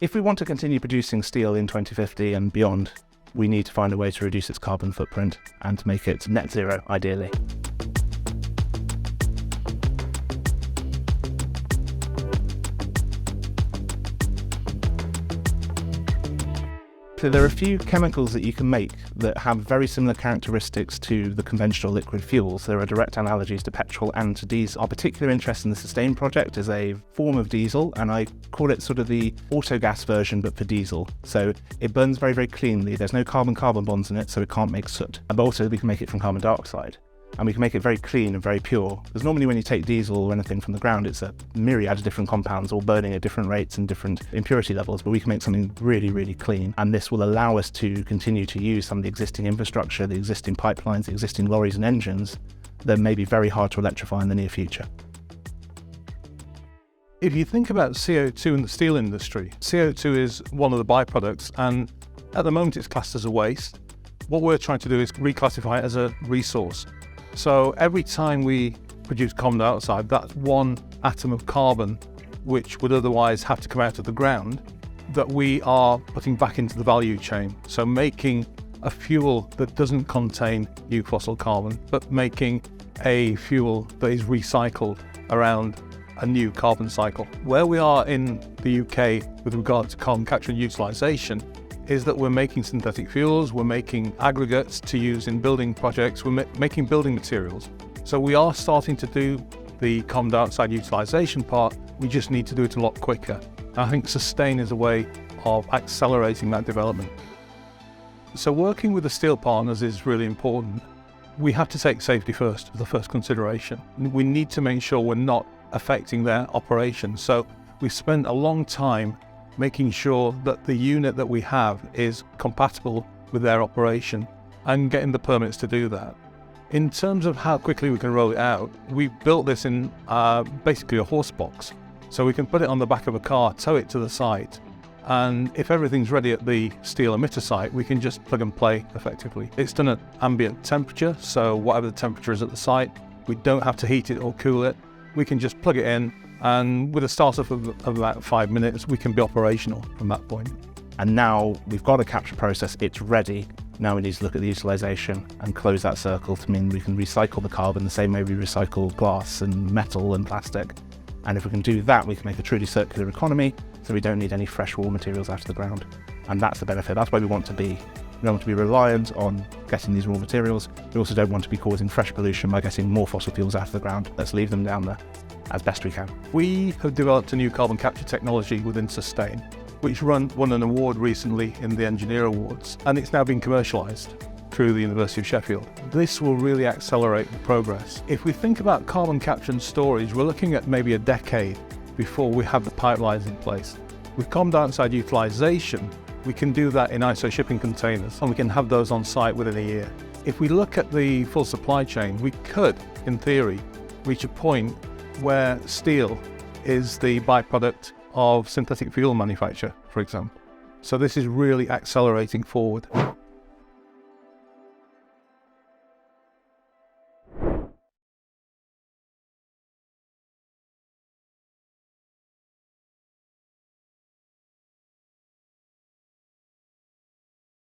If we want to continue producing steel in 2050 and beyond, we need to find a way to reduce its carbon footprint and to make it net zero, ideally. So there are a few chemicals that you can make that have very similar characteristics to the conventional liquid fuels. There are direct analogies to petrol and to diesel. Our particular interest in the Sustain project is a form of diesel, and I call it sort of the autogas version, but for diesel. So it burns very, very cleanly. There's no carbon-carbon bonds in it, so it can't make soot. But also we can make it from carbon dioxide. And we can make it very clean and very pure. Because normally when you take diesel or anything from the ground, it's a myriad of different compounds all burning at different rates and different impurity levels, but we can make something really, really clean. And this will allow us to continue to use some of the existing infrastructure, the existing pipelines, the existing lorries and engines that may be very hard to electrify in the near future. If you think about CO2 in the steel industry, CO2 is one of the byproducts, and at the moment it's classed as a waste. What we're trying to do is reclassify it as a resource. So every time we produce carbon dioxide, that's one atom of carbon which would otherwise have to come out of the ground that we are putting back into the value chain. So making a fuel that doesn't contain new fossil carbon, but making a fuel that is recycled around a new carbon cycle. Where we are in the UK with regard to carbon capture and utilisation is that we're making synthetic fuels, we're making aggregates to use in building projects, we're making building materials. So we are starting to do the carbon dioxide utilisation part, we just need to do it a lot quicker. I think Sustain is a way of accelerating that development. So working with the steel partners is really important. We have to take safety first as the first consideration. We need to make sure we're not affecting their operations. So we've spent a long time making sure that the unit that we have is compatible with their operation and getting the permits to do that. In terms of how quickly we can roll it out, we built this in basically a horse box. So we can put it on the back of a car, tow it to the site, and if everything's ready at the steel emitter site, we can just plug and play effectively. It's done at ambient temperature, so whatever the temperature is at the site, we don't have to heat it or cool it. We can just plug it in, and with a startup of about 5 minutes, we can be operational from that point. And now we've got a capture process, it's ready. Now we need to look at the utilisation and close that circle to mean we can recycle the carbon the same way we recycle glass and metal and plastic. And if we can do that, we can make a truly circular economy, so we don't need any fresh raw materials out of the ground. And that's the benefit, that's where we want to be. We don't want to be reliant on getting these raw materials. We also don't want to be causing fresh pollution by getting more fossil fuels out of the ground. Let's leave them down there as best we can. We have developed a new carbon capture technology within Sustain, which won an award recently in the Engineer Awards, and it's now been commercialised through the University of Sheffield. This will really accelerate the progress. If we think about carbon capture and storage, we're looking at maybe a decade before we have the pipelines in place. With carbon dioxide utilisation, we can do that in ISO shipping containers, and we can have those on site within a year. If we look at the full supply chain, we could, in theory, reach a point where steel is the byproduct of synthetic fuel manufacture, for example. So this is really accelerating forward.